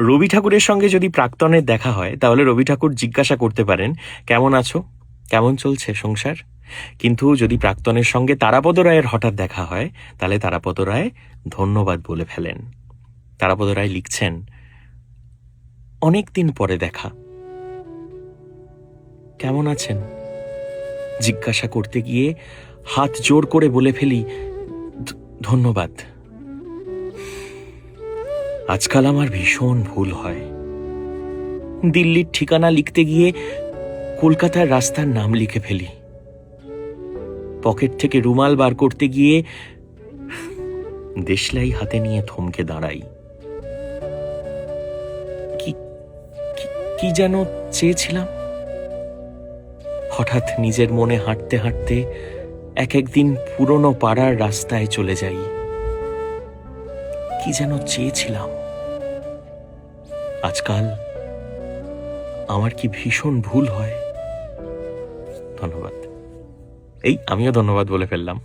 রবি ঠাকুরের সঙ্গে যদি প্রাক্তনের দেখা হয় তাহলে রবি ঠাকুর জিজ্ঞাসা করতে পারেন, কেমন আছো, কেমন চলছে সংসার? কিন্তু যদি প্রাক্তনের সঙ্গে তারাপদ রায়ের হঠাৎ দেখা হয় তাহলে তারাপদ রায় ধন্যবাদ বলে ফেলেন। তারাপদ রায় লিখছেন, অনেক দিন পরে দেখা, কেমন আছেন জিজ্ঞাসা করতে গিয়ে হাত জোর করে বলে ফেলি, ধন্যবাদ। আজকাল আমার ভীষণ ভুল হয়। দিল্লির ঠিকানা লিখতে গিয়ে কলকাতার রাস্তার নাম লিখে ফেলি। পকেট থেকে রুমাল বার করতে গিয়ে দেশলাই হাতে নিয়ে থমকে দাঁড়াই। কি যেন চেয়েছিলাম। হঠাৎ নিজের মনে হাঁটতে হাঁটতে এক একদিন পুরনো পাড়ার রাস্তায় চলে যাই। কি যেন চেয়েছিলাম। আজকাল আমার কি ভীষণ ভুল হয়। ধন্যবাদ। এই আমিও ধন্যবাদ বলে ফেললাম।